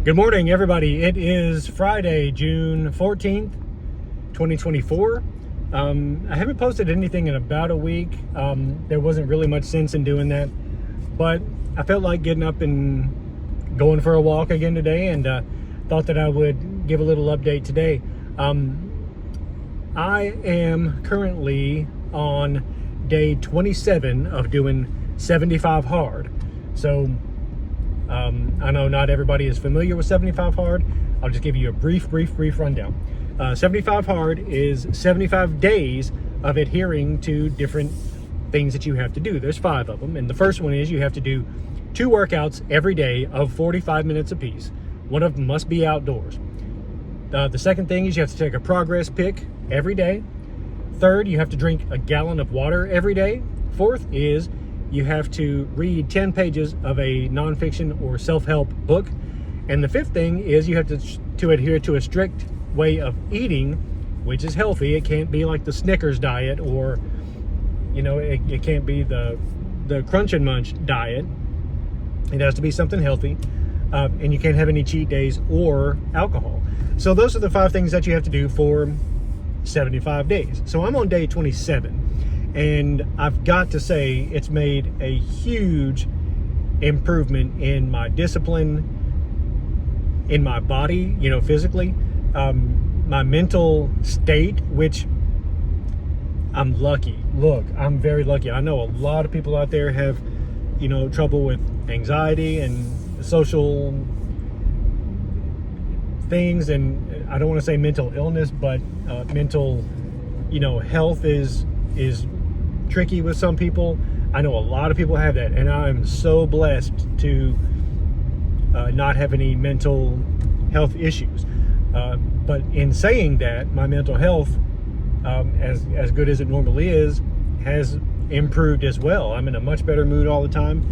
Good morning, everybody. It is Friday, June 14th, 2024. I haven't posted anything in about a week. There wasn't really much sense in doing that, but I felt like getting up and going for a walk again today, and thought that I would give a little update today. I am currently on day 27 of doing 75 hard. So I know not everybody is familiar with 75 hard. I'll just give you a brief rundown. 75 hard is 75 days of adhering to different things that you have to do. There's 5 of them, and the first one is you have to do 2 workouts every day of 45 minutes apiece. One of them must be outdoors. The second thing is you have to take a progress pic every day. Third, you have to drink a gallon of water every day. Fourth is you have to read 10 pages of a nonfiction or self-help book. And the fifth thing is you have to adhere to a strict way of eating, which is healthy. It can't be like the Snickers diet, or, you know, it can't be the Crunch and Munch diet. It has to be something healthy. And you can't have any cheat days or alcohol. So those are the 5 things that you have to do for 75 days. So I'm on day 27. And I've got to say, it's made a huge improvement in my discipline, in my body, you know, physically, my mental state, which I'm lucky. Look, I'm very lucky. I know a lot of people out there have, you know, trouble with anxiety and social things. And I don't want to say mental illness, but mental, you know, health is tricky with some people. I know a lot of people have that, and I'm so blessed to not have any mental health issues. But in saying that, my mental health, as good as it normally is, has improved as well. I'm in a much better mood all the time.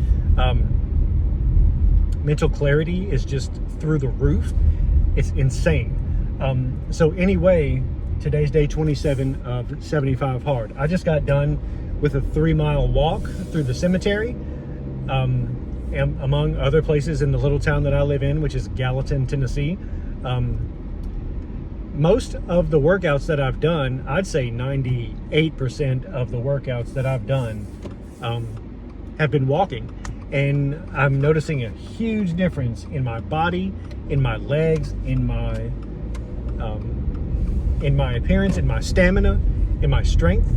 Mental clarity is just through the roof. It's insane. So anyway, today's day 27 of 75 hard. I just got done with a 3-mile walk through the cemetery, and among other places in the little town that I live in, which is Gallatin, Tennessee. Most of the workouts that I've done, I'd say 98% of the workouts that I've done have been walking. And I'm noticing a huge difference in my body, in my legs, in my appearance, in my stamina, in my strength.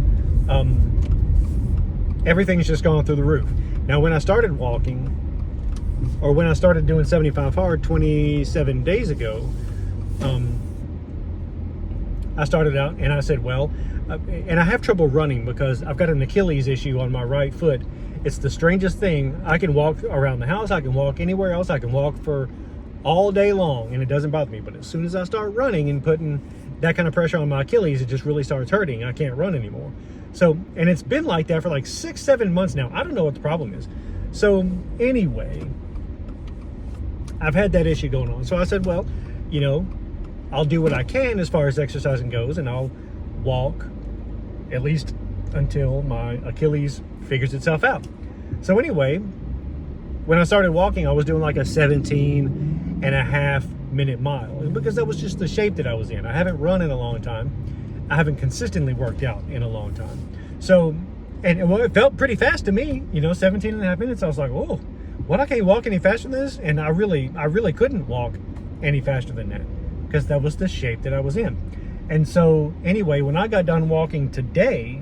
Everything's just gone through the roof. Now, when I started walking, or when I started doing 75 hard 27 days ago, I started out and I said, well, and I have trouble running because I've got an Achilles issue on my right foot. It's the strangest thing. I can walk around the house, I can walk anywhere else, I can walk for all day long, and it doesn't bother me. But as soon as I start running and putting that kind of pressure on my Achilles, it just really starts hurting. I can't run anymore. So, and it's been like that for like 6-7 months now. I don't know what the problem is. So anyway, I've had that issue going on. So I said, well, you know, I'll do what I can as far as exercising goes, and I'll walk at least until my Achilles figures itself out. So anyway, when I started walking, I was doing like a 17.5-minute mile, because that was just the shape that I was in. I haven't run in a long time. I haven't consistently worked out in a long time. So, and well, it felt pretty fast to me, you know, 17.5 minutes. I was like, oh, what, I can't walk any faster than this? And I really couldn't walk any faster than that, because that was the shape that I was in. And so anyway, when I got done walking today,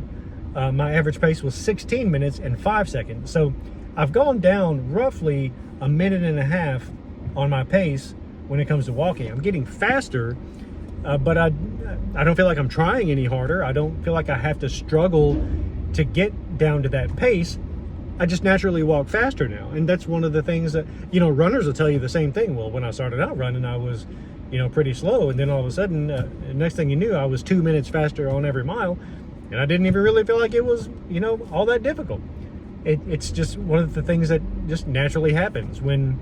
my average pace was 16 minutes and 5 seconds. So I've gone down roughly 1.5 minutes on my pace when it comes to walking. I'm getting faster, but I don't feel like I'm trying any harder. I don't feel like I have to struggle to get down to that pace. I just naturally walk faster now. And that's one of the things that, you know, runners will tell you the same thing. Well, when I started out running, I was, you know, pretty slow. And then all of a sudden, next thing you knew, I was 2 minutes faster on every mile. And I didn't even really feel like it was, you know, all that difficult. It's just one of the things that just naturally happens when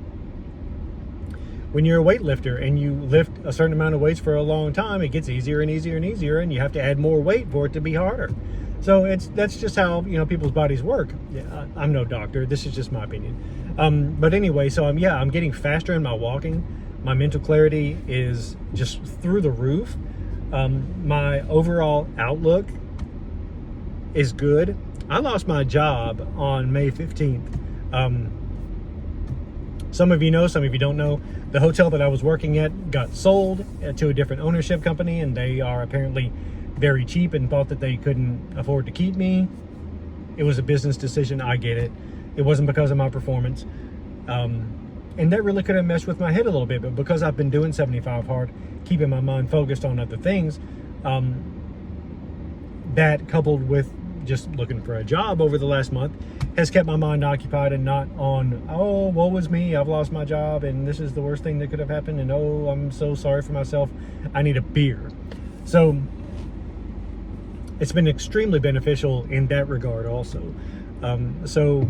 you're a weightlifter and you lift a certain amount of weights for a long time. It gets easier and easier and easier, and you have to add more weight for it to be harder. So that's just how, you know, people's bodies work. Yeah, I'm no doctor. This is just my opinion. But anyway, so I'm getting faster in my walking, My mental clarity is just through the roof. My overall outlook is good. I lost my job on May 15th. Some of you know, some of you don't know. The hotel that I was working at got sold to a different ownership company, and they are apparently very cheap and thought that they couldn't afford to keep me. It was a business decision. I get it. It wasn't because of my performance. And that really could have messed with my head a little bit, but because I've been doing 75 hard, keeping my mind focused on other things, that coupled with just looking for a job over the last month has kept my mind occupied and not on, oh, woe was me, I've lost my job and this is the worst thing that could have happened, and oh, I'm so sorry for myself, I need a beer. So it's been extremely beneficial in that regard also. So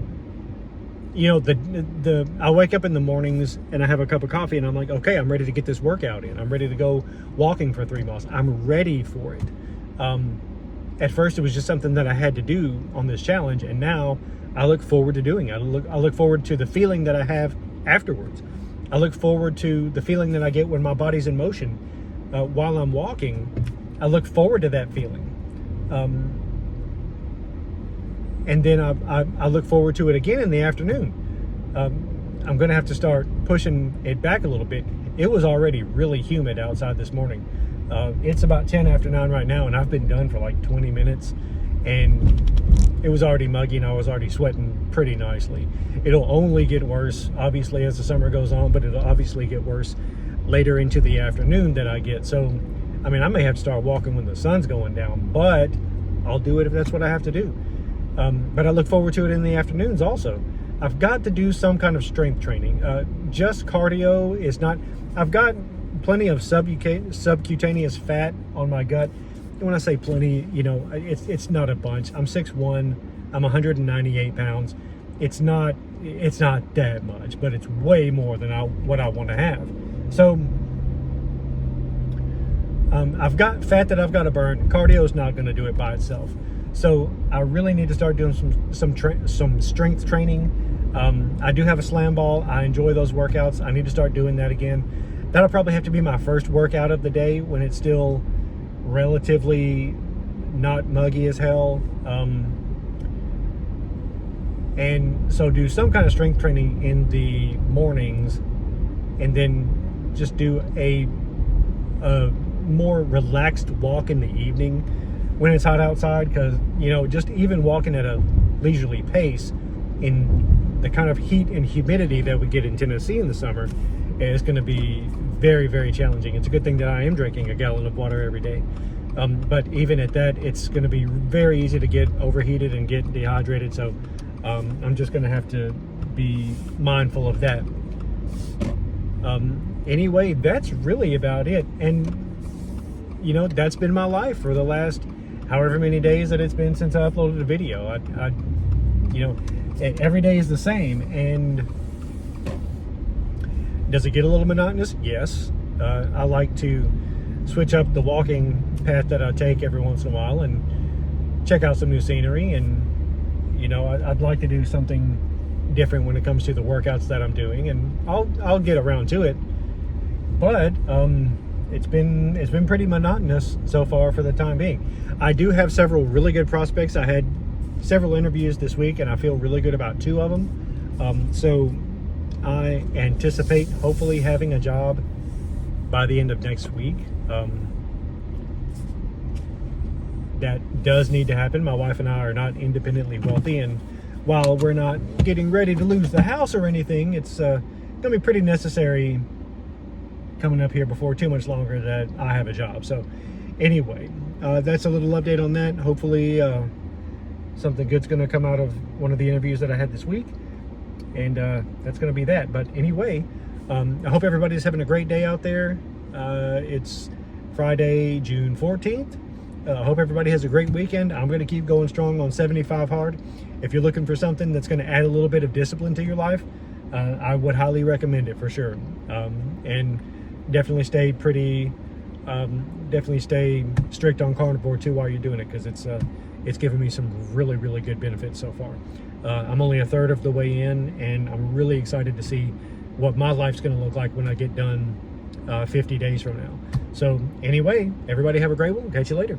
you know, I wake up in the mornings and I have a cup of coffee and I'm like, okay, I'm ready to get this workout in. I'm ready to go walking for 3 miles. I'm ready for it. At first, it was just something that I had to do on this challenge, and now I look forward to doing it. I look forward to the feeling that I have afterwards. I look forward to the feeling that I get when my body's in motion while I'm walking. I look forward to that feeling. And then I look forward to it again in the afternoon. I'm going to have to start pushing it back a little bit. It was already really humid outside this morning. It's about 10 after 9 right now, and I've been done for like 20 minutes, and it was already muggy, and I was already sweating pretty nicely. It'll only get worse, obviously, as the summer goes on, but it'll obviously get worse later into the afternoon that I get. So, I mean, I may have to start walking when the sun's going down, but I'll do it if that's what I have to do. But I look forward to it in the afternoons also. I've got to do some kind of strength training. Just cardio is not... I've got plenty of subcutaneous fat on my gut. And when I say plenty, you know, it's not a bunch. I'm 6'1", I'm 198 pounds. It's not that much, but it's way more than what I want to have. So I've got fat that I've got to burn. Cardio is not going to do it by itself. So I really need to start doing some strength training. I do have a slam ball. I enjoy those workouts. I need to start doing that again. That'll probably have to be my first workout of the day when it's still relatively not muggy as hell. And so do some kind of strength training in the mornings, and then just do a more relaxed walk in the evening when it's hot outside, because, you know, just even walking at a leisurely pace in the kind of heat and humidity that we get in Tennessee in the summer is going to be very, very challenging. It's a good thing that I am drinking a gallon of water every day. But even at that, it's going to be very easy to get overheated and get dehydrated. So I'm just going to have to be mindful of that. Anyway, that's really about it. And, you know, that's been my life for the last however many days that it's been since I uploaded a video. You know, every day is the same. And does it get a little monotonous? Yes. I like to switch up the walking path that I take every once in a while and check out some new scenery. And, you know, I'd like to do something different when it comes to the workouts that I'm doing, and I'll get around to it. But it's been pretty monotonous so far for the time being. I do have several really good prospects. I had several interviews this week, and I feel really good about 2 of them. So I anticipate hopefully having a job by the end of next week. That does need to happen. My wife and I are not independently wealthy, and while we're not getting ready to lose the house or anything, it's gonna be pretty necessary coming up here before too much longer that I have a job. So anyway, that's a little update on that. Hopefully something good's gonna come out of one of the interviews that I had this week, and that's gonna be that. But anyway, I hope everybody's having a great day out there. It's Friday, June 14th. I hope everybody has a great weekend. I'm going to keep going strong on 75 hard. If you're looking for something that's going to add a little bit of discipline to your life, I would highly recommend it for sure. And definitely stay strict on Carnivore too while you're doing it, because it's given me some really, really good benefits so far. I'm only a third of the way in, and I'm really excited to see what my life's going to look like when I get done 50 days from now. So anyway, everybody have a great one. Catch you later.